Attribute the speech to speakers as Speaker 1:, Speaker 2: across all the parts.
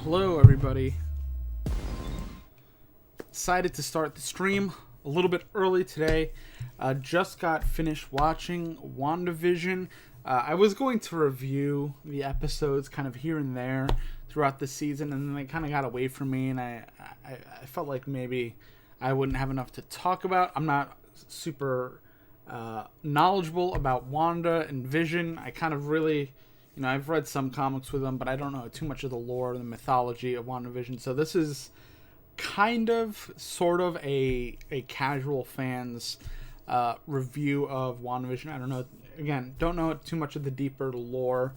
Speaker 1: Hello everybody. Decided to start the stream a little bit early today. Just got finished watching WandaVision. I was going to review the episodes kind of here and there throughout the season, and then they kind of got away from me, and I felt like maybe I wouldn't have enough to talk about. I'm not super knowledgeable about Wanda and Vision. I kind of really... I've read some comics with them, but I don't know too much of the lore, the mythology of WandaVision. So this is kind of, sort of a casual fan's review of WandaVision. I don't know. Again, don't know too much of the deeper lore.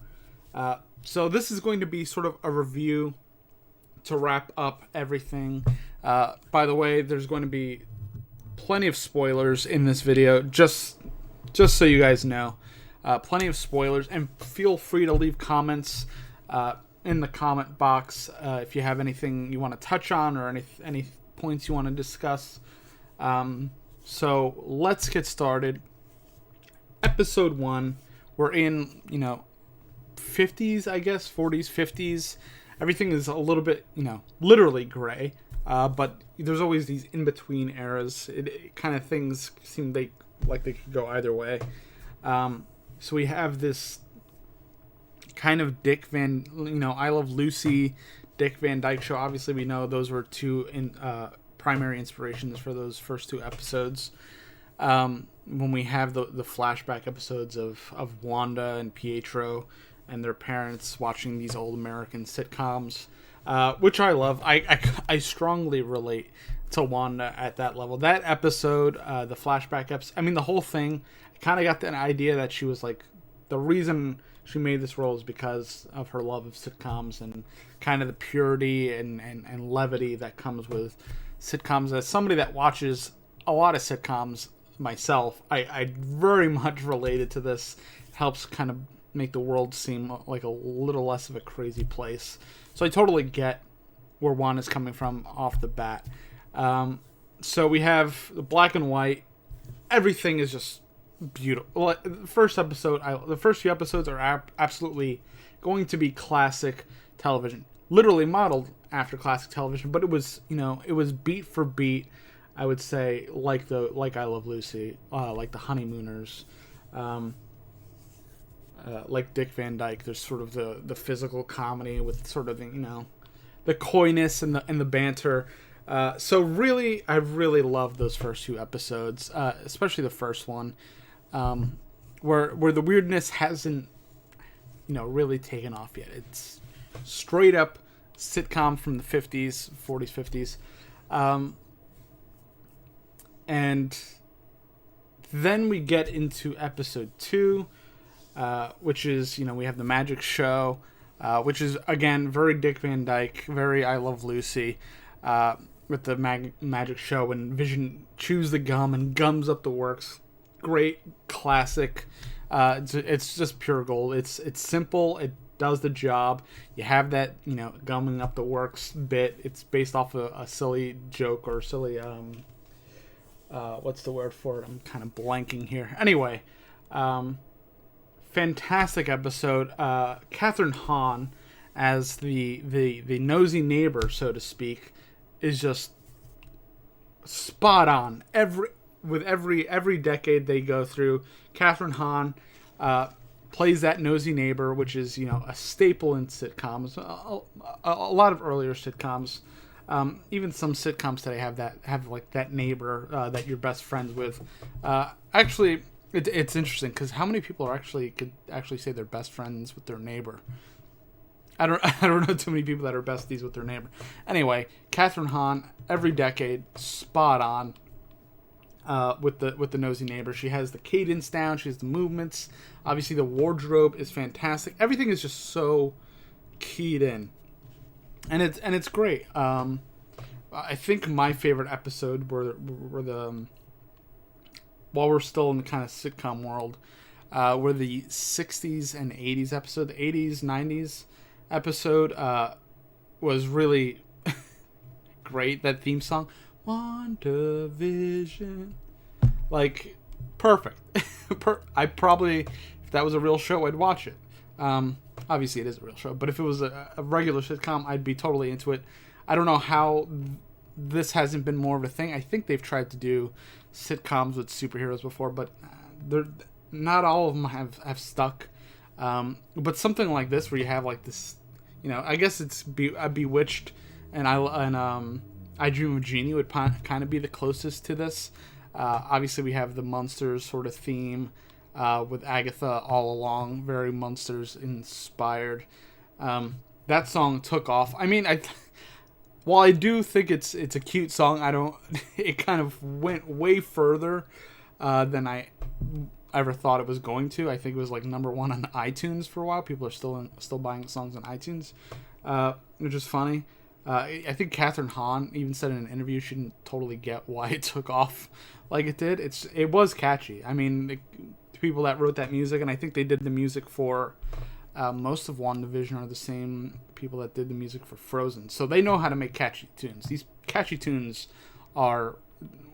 Speaker 1: So this is going to be sort of a review to wrap up everything. By the way, there's going to be plenty of spoilers in this video, just so you guys know. Plenty of spoilers, and feel free to leave comments in the comment box if you have anything you want to touch on or any points you want to discuss. So let's get started. Episode 1, we're in 50s, I guess, 40s, 50s. Everything is a little bit literally gray, but there's always these in between eras. It kind of things seem like they could go either way. So we have this kind of I Love Lucy, Dick Van Dyke Show. Obviously, we know those were two primary inspirations for those first two episodes. When we have the flashback episodes of Wanda and Pietro and their parents watching these old American sitcoms, which I love. I strongly relate to Wanda at that level. That episode, the flashback episode, I mean, the whole thing, I kind of got the idea that she was like, the reason she made this role is because of her love of sitcoms and kind of the purity and levity that comes with sitcoms. As somebody that watches a lot of sitcoms myself, I very much related to this. It helps kind of make the world seem like a little less of a crazy place. So I totally get where Wanda's coming from off the bat. So we have the black and white. Everything is just beautiful. The first few episodes are absolutely going to be classic television, literally modeled after classic television. But it was, it was beat for beat. I would say like I Love Lucy, like the Honeymooners, like Dick Van Dyke. There's sort of the physical comedy with sort of the coyness and the banter. So really, I really loved those first two episodes, especially the first one, where the weirdness hasn't, really taken off yet. It's straight up sitcom from the 50s, 40s, 50s. And then we get into episode 2, which is, we have the magic show, which is, again, very Dick Van Dyke, very I Love Lucy, with the magic show when Vision chews the gum and gums up the works. Great, classic. It's just pure gold. It's simple. It does the job. You have that, gumming up the works bit. It's based off a silly joke or silly, what's the word for it? I'm kind of blanking here. Anyway, fantastic episode. Katherine Hahn as the nosy neighbor, so to speak, is just spot on. Every decade they go through, Katherine Hahn plays that nosy neighbor, which is a staple in sitcoms. A lot of earlier sitcoms, even some sitcoms today have like that neighbor that you're best friends with. Actually, it's interesting because how many people could actually say they're best friends with their neighbor? I don't know too many people that are besties with their neighbor. Anyway, Katherine Hahn, every decade, spot on with the nosy neighbor. She has the cadence down. She has the movements. Obviously, the wardrobe is fantastic. Everything is just so keyed in, and it's great. I think my favorite episode were the while we're still in the kind of sitcom world, were the 60s and 80s episode. The 80s, 90s episode was really great. That theme song, WandaVision, perfect. I probably, if that was a real show, I'd watch it. obviously it is a real show, but if it was a regular sitcom, I'd be totally into it. I don't know how this hasn't been more of a thing. I think they've tried to do sitcoms with superheroes before, but they're not all of them have stuck. But something like this, where you have like this, I guess it's Bewitched, and I Dream of Jeannie would kind of be the closest to this. Obviously, we have the Munsters sort of theme with Agatha All Along, very Munsters inspired. That song took off. I mean, while I do think it's a cute song, it kind of went way further than I ever thought it was going to. I think it was like number one on iTunes for a while. People are still buying songs on iTunes, which is funny. I think Katherine Hahn even said in an interview she didn't totally get why it took off like it did. It was catchy. I mean, the people that wrote that music, and I think they did the music for most of WandaVision, are the same people that did the music for Frozen. So they know how to make catchy tunes. These catchy tunes are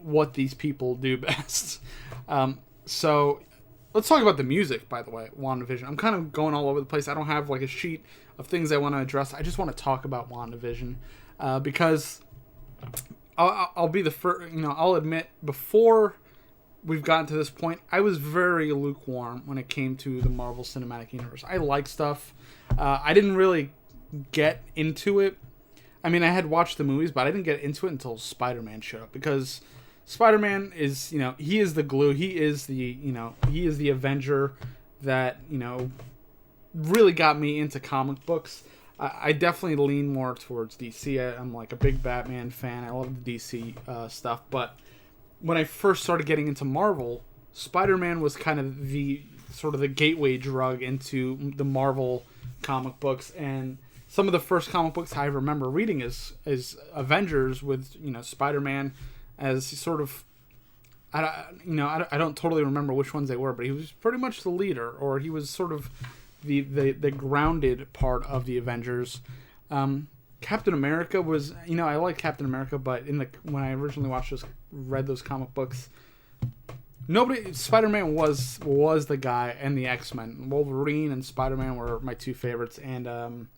Speaker 1: what these people do best. So let's talk about the music, by the way, WandaVision. I'm kind of going all over the place. I don't have like a sheet of things I want to address. I just want to talk about WandaVision because I'll be the first, I'll admit, before we've gotten to this point, I was very lukewarm when it came to the Marvel Cinematic Universe. I like stuff. I didn't really get into it. I mean, I had watched the movies, but I didn't get into it until Spider-Man showed up, because Spider-Man is, he is the glue. He is the Avenger that, really got me into comic books. I definitely lean more towards DC. I'm like a big Batman fan. I love the DC stuff. But when I first started getting into Marvel, Spider-Man was kind of the gateway drug into the Marvel comic books. And some of the first comic books I remember reading is Avengers with, Spider-Man as sort of, I don't totally remember which ones they were, but he was pretty much the leader, or he was sort of the grounded part of the Avengers. Captain America was, I like Captain America, but when I originally read those comic books, Spider-Man was the guy, and the X-Men. Wolverine and Spider-Man were my two favorites, and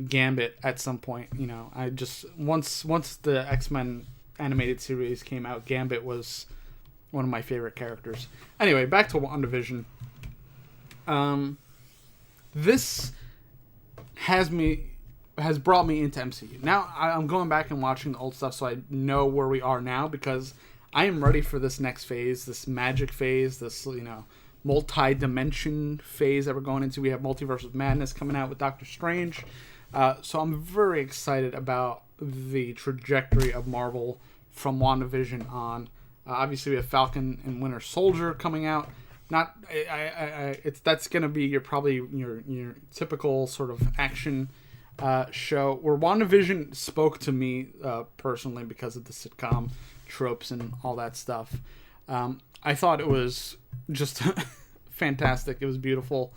Speaker 1: Gambit at some point. I just once the X-Men animated series came out, Gambit was one of my favorite characters. Anyway, back to WandaVision. This has brought me into MCU. Now I'm going back and watching the old stuff, so I know where we are now, because I am ready for this next phase, this magic phase, this multi-dimension phase that we're going into. We have Multiverse of Madness coming out with Doctor Strange, so I'm very excited about the trajectory of Marvel from WandaVision on. Obviously, we have Falcon and Winter Soldier coming out. That's gonna be your typical sort of action show, where WandaVision spoke to me personally because of the sitcom tropes and all that stuff. I thought it was just fantastic. It was beautiful.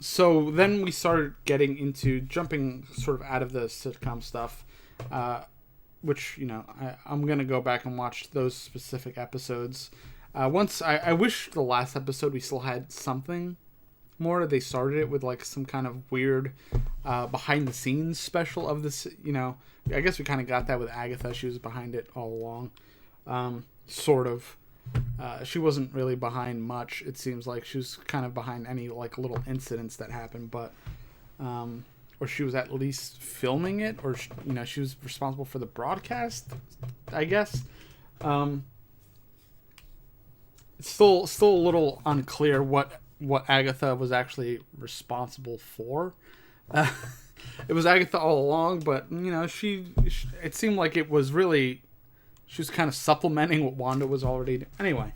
Speaker 1: So then we started getting into jumping sort of out of the sitcom stuff, which I'm gonna go back and watch those specific episodes. I wish the last episode we still had something more. They started it with like some kind of weird behind the scenes special of this. I guess we kind of got that with Agatha. She was behind it all along, sort of. She wasn't really behind much. It seems like she was kind of behind any like little incidents that happened, but or she was at least filming it, or she was responsible for the broadcast, I guess. It's still a little unclear what Agatha was actually responsible for. It was Agatha all along, but she it seemed like it was really, she was kind of supplementing what Wanda was already doing. Anyway,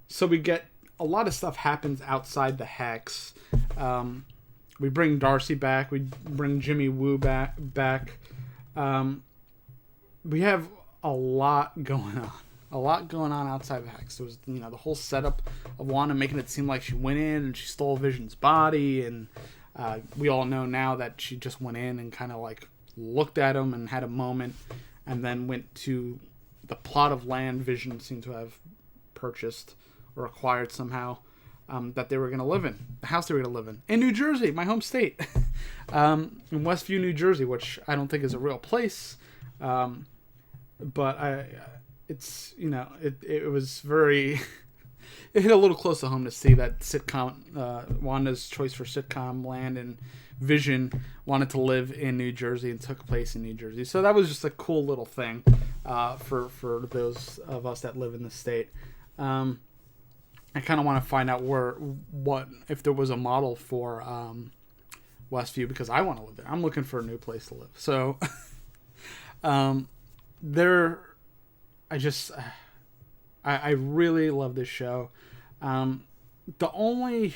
Speaker 1: so we get a lot of stuff happens outside the hex. We bring Darcy back. We bring Jimmy Woo back. We have a lot going on. A lot going on outside the hex. There was, the whole setup of Wanda making it seem like she went in and she stole Vision's body, and we all know now that she just went in and kind of like looked at him and had a moment, and then went to the plot of land Vision seemed to have purchased or acquired somehow. that they were going to live in, the house they were going to live in New Jersey, my home state, in Westview, New Jersey, which I don't think is a real place, but it's, it was very, it hit a little close to home to see that sitcom, Wanda's choice for sitcom land and Vision wanted to live in New Jersey and took place in New Jersey. So that was just a cool little thing for those of us that live in the state. I kind of want to find out if there was a model for Westview, because I want to live there. I'm looking for a new place to live. So I really love this show. The only,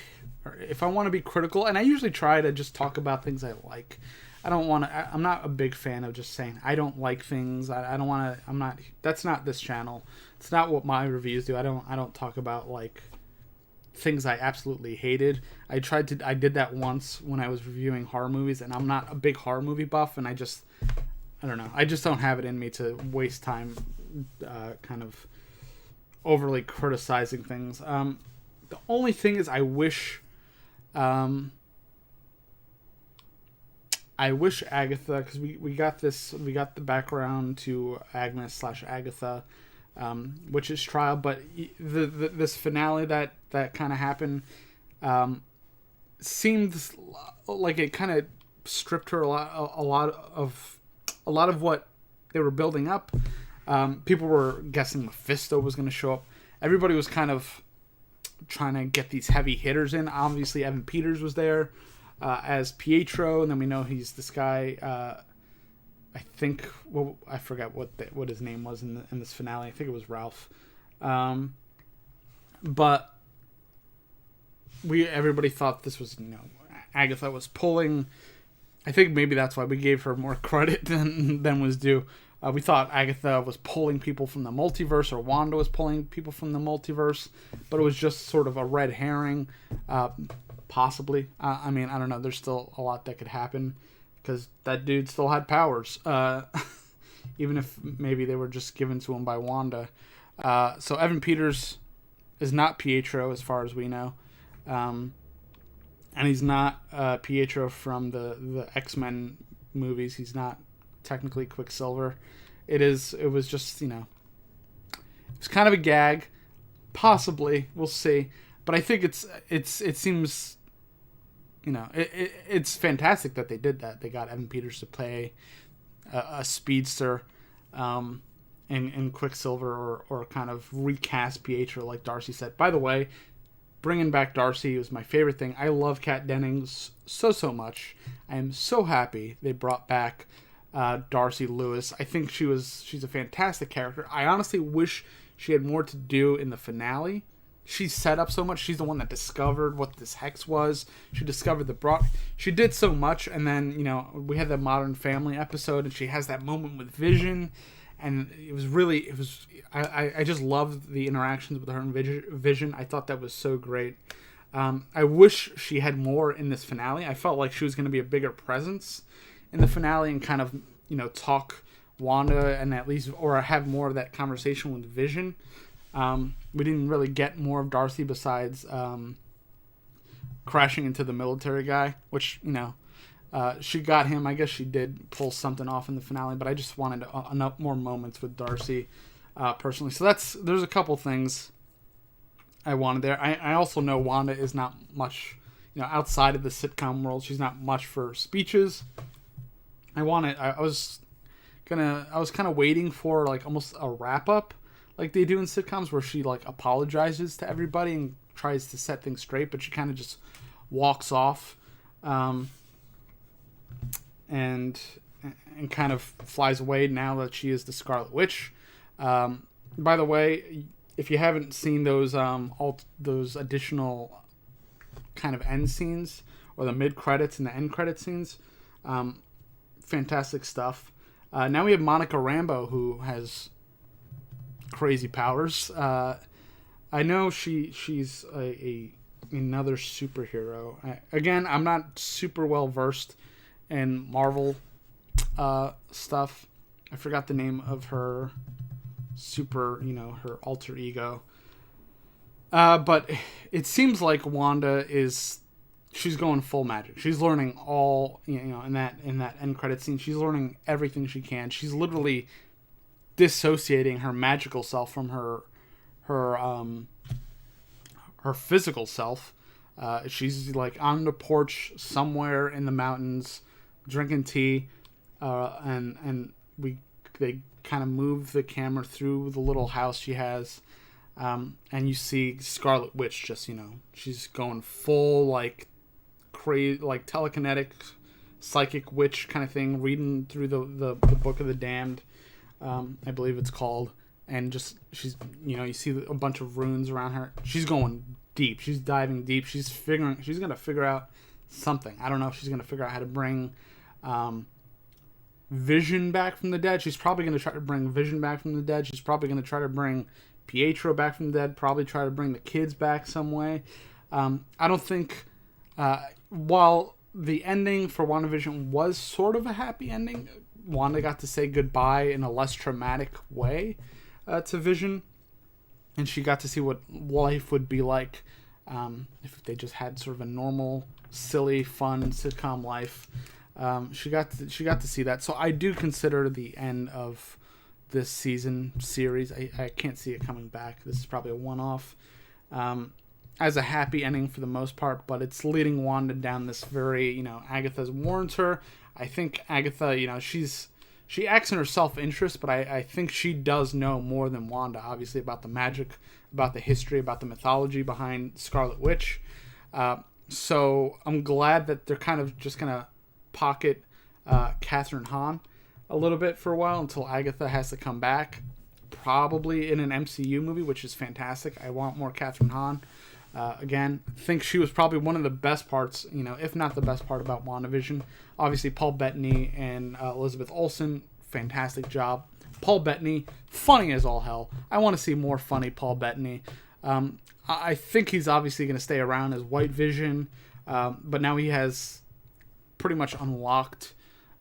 Speaker 1: if I want to be critical, and I usually try to just talk about things I like. I'm not a big fan of just saying I don't like things. I don't want to, that's not this channel. It's not what my reviews do. I don't talk about like things I absolutely hated. I did that once when I was reviewing horror movies, and I'm not a big horror movie buff, and I don't know. I just don't have it in me to waste time kind of overly criticizing things. The only thing is I wish Agatha, because we got the background to Agnes / Agatha, witch's trial, but this finale that kind of happened seemed like it kind of stripped her a lot of what they were building up. People were guessing Mephisto was going to show up. Everybody was kind of trying to get these heavy hitters in. Obviously, Evan Peters was there as Pietro, and then we know he's this guy. I think, well, I forgot what his name was in this finale. I think it was Ralph. But everybody thought this was, Agatha was pulling. I think maybe that's why we gave her more credit than was due. We thought Agatha was pulling people from the multiverse, or Wanda was pulling people from the multiverse, but it was just sort of a red herring, possibly. I don't know. There's still a lot that could happen, because that dude still had powers, even if maybe they were just given to him by Wanda. So Evan Peters is not Pietro, as far as we know, and he's not Pietro from the X-Men movies. He's not technically Quicksilver. It was just, it was kind of a gag, possibly. We'll see. But I think it seems, it's fantastic that they did that. They got Evan Peters to play a speedster, in Quicksilver, or kind of recast Pietro, like Darcy said. By the way, bringing back Darcy was my favorite thing. I love Kat Dennings so much. I am so happy they brought back Darcy Lewis. I think she's a fantastic character. I honestly wish she had more to do in the finale. She's set up so much. She's the one that discovered what this hex was. She discovered she did so much, and then, we had the Modern Family episode, and she has that moment with Vision, and I just loved the interactions with her and Vision. I thought that was so great. I wish she had more in this finale. I felt like she was going to be a bigger presence in the finale and kind of, talk Wanda, and at least, or have more of that conversation with Vision. We didn't really get more of Darcy besides crashing into the military guy, which, she got him. I guess she did pull something off in the finale, but I just wanted enough more moments with Darcy personally. So there's a couple things I wanted there. I also know Wanda is not much, outside of the sitcom world. She's not much for speeches. I was kind of waiting for like almost a wrap up, like they do in sitcoms, where she like apologizes to everybody and tries to set things straight, but she kind of just walks off, and kind of flies away now that she is the Scarlet Witch. By the way, if you haven't seen those additional kind of end scenes, or the mid credits and the end credit scenes, fantastic stuff. Now we have Monica Rambeau, who has crazy powers. I know she's another superhero. Again, I'm not super well versed in Marvel stuff. I forgot the name of her her alter ego. But it seems like Wanda she's going full magic. She's learning all, in that end credit scene. She's learning everything she can. She's literally dissociating her magical self from her physical self. She's like on the porch somewhere in the mountains, drinking tea, and they kind of move the camera through the little house she has, and you see Scarlet Witch just she's going full like crazy, like telekinetic psychic witch kind of thing, reading through the Book of the Damned, I believe it's called, and just she's you see a bunch of runes around her. She's going deep. She's diving deep. She's gonna figure out something. I don't know if she's gonna figure out how to bring Vision back from the dead. She's probably gonna try to bring Vision back from the dead. She's probably gonna try to bring Pietro back from the dead. Probably try to bring the kids back some way. I don't think while the ending for WandaVision was sort of a happy ending, Wanda got to say goodbye in a less traumatic way to Vision, and she got to see what life would be like if they just had sort of a normal, silly, fun sitcom life. She got to see that. So I do consider the end of this series. I can't see it coming back. This is probably a one-off. As a happy ending for the most part, but it's leading Wanda down this very, Agatha's warned her. I think Agatha, she acts in her self-interest, but I think she does know more than Wanda, obviously, about the magic, about the history, about the mythology behind Scarlet Witch. So I'm glad that they're kind of just going to pocket Katherine Hahn a little bit for a while until Agatha has to come back, probably in an MCU movie, which is fantastic. I want more Katherine Hahn. Again, I think she was probably one of the best parts, if not the best part about WandaVision. Obviously, Paul Bettany and Elizabeth Olsen, fantastic job. Paul Bettany, funny as all hell. I want to see more funny Paul Bettany. I think he's obviously going to stay around as White Vision, but now he has pretty much unlocked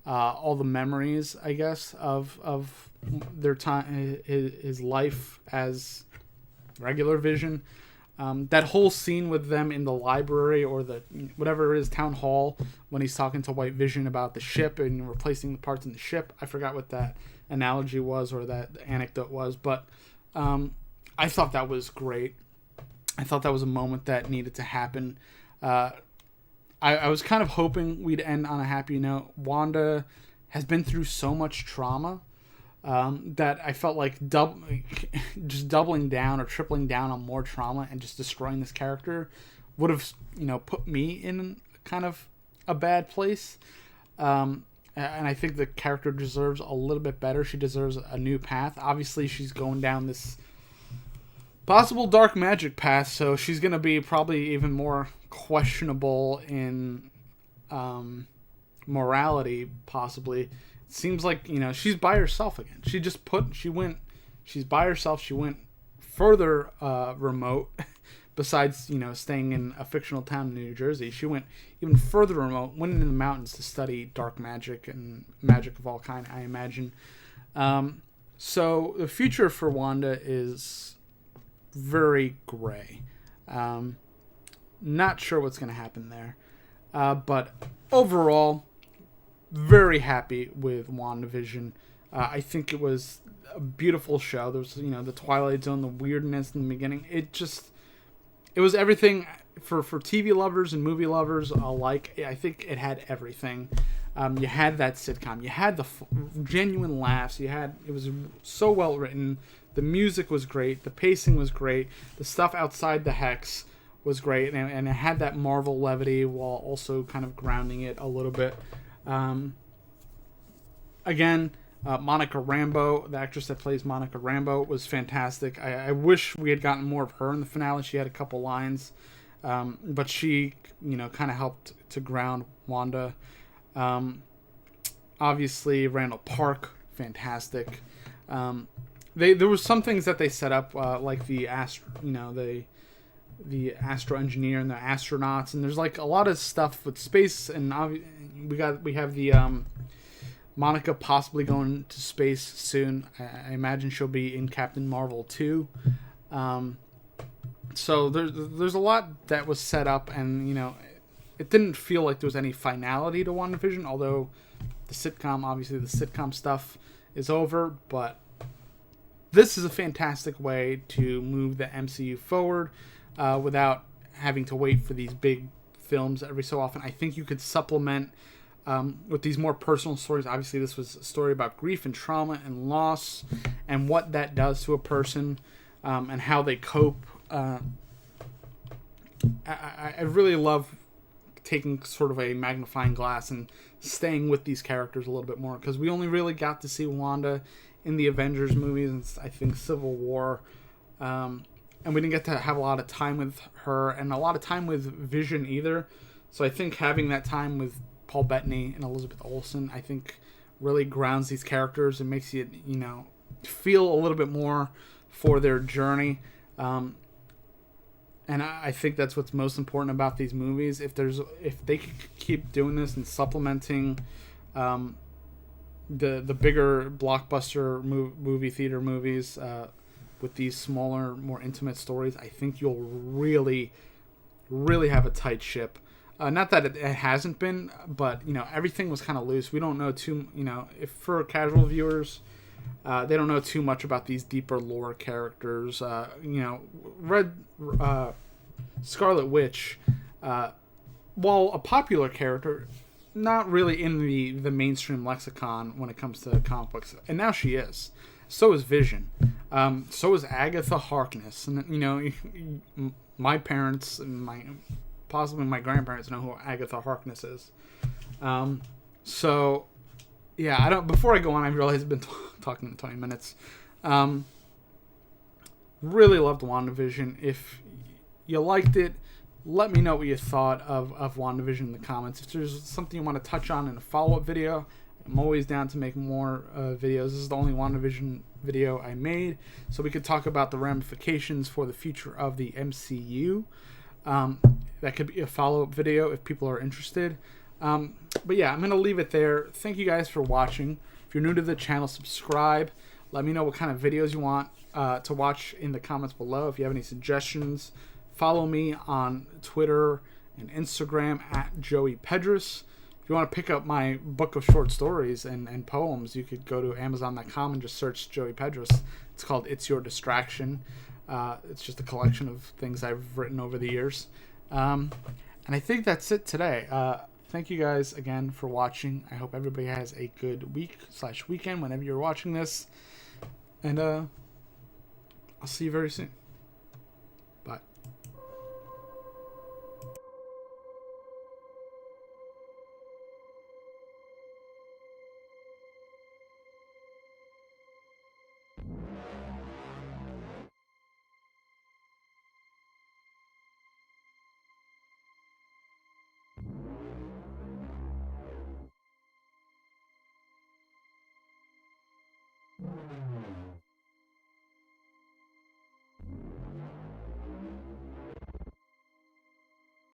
Speaker 1: all the memories, I guess, of their time, his life as regular Vision. That whole scene with them in the library or the whatever it is, town hall, when he's talking to White Vision about the ship and replacing the parts in the ship. I forgot what that analogy was or that anecdote was, but I thought that was great. I thought that was a moment that needed to happen. I was kind of hoping we'd end on a happy note. Wanda has been through so much trauma that I felt like just doubling down or tripling down on more trauma and just destroying this character would have, put me in kind of a bad place. And I think the character deserves a little bit better. She deserves a new path. Obviously, she's going down this possible dark magic path, so she's going to be probably even more questionable in morality, possibly. Seems like she's by herself again. She's by herself. She went further remote besides staying in a fictional town in New Jersey. She went even further remote, went into the mountains to study dark magic and magic of all kind, I imagine. So the future for Wanda is very gray. Not sure what's going to happen there, but overall, very happy with WandaVision. I think it was a beautiful show. There was, the Twilight Zone, the weirdness in the beginning. It was everything for TV lovers and movie lovers alike. I think it had everything. You had that sitcom. You had the genuine laughs. It was so well written. The music was great. The pacing was great. The stuff outside the hex was great. And it had that Marvel levity while also kind of grounding it a little bit. Again, Monica Rambeau, the actress that plays Monica Rambeau, was fantastic. I wish we had gotten more of her in the finale. She had a couple lines, but she, kind of helped to ground Wanda. Obviously, Randall Park, fantastic. There was some things that they set up, like the astro engineer and the astronauts, and there's like a lot of stuff with space, and we have the Monica possibly going to space soon. I imagine she'll be in Captain Marvel 2. So there's a lot that was set up, and it didn't feel like there was any finality to WandaVision, although the sitcom stuff is over. But this is a fantastic way to move the MCU forward without having to wait for these big films every so often. I think you could supplement with these more personal stories. Obviously, this was a story about grief and trauma and loss and what that does to a person and how they cope. I really love taking sort of a magnifying glass and staying with these characters a little bit more, because we only really got to see Wanda in the Avengers movies and I think Civil War, and we didn't get to have a lot of time with her and a lot of time with Vision either. So I think having that time with Paul Bettany and Elizabeth Olsen, I think, really grounds these characters and makes you feel a little bit more for their journey. And I think that's what's most important about these movies. If they could keep doing this and supplementing the bigger blockbuster movie theater movies with these smaller, more intimate stories, I think you'll really, really have a tight ship. Not that it hasn't been, but everything was kind of loose. We don't know too, if for casual viewers, they don't know too much about these deeper lore characters. Scarlet Witch, while a popular character, not really in the mainstream lexicon when it comes to comic books, and now she is. So is Vision. So is Agatha Harkness, and my parents and possibly my grandparents know who Agatha Harkness is. So yeah, I don't. Before I go on, I realize I've been talking in 20 minutes. Really loved WandaVision. If you liked it, let me know what you thought of WandaVision in the comments. If there's something you want to touch on in a follow-up video, I'm always down to make more videos. This is the only WandaVision video I made, so we could talk about the ramifications for the future of the MCU. That could be a follow-up video if people are interested. But yeah, I'm going to leave it there. Thank you guys for watching. If you're new to the channel, subscribe. Let me know what kind of videos you want to watch in the comments below. If you have any suggestions, follow me on Twitter and Instagram at Joey Pedras. If you want to pick up my book of short stories and poems, you could go to Amazon.com and just search Joey Pedras. It's called It's Your Distraction. It's just a collection of things I've written over the years. And I think that's it today. Thank you guys again for watching. I hope everybody has a good week/weekend whenever you're watching this. And I'll see you very soon.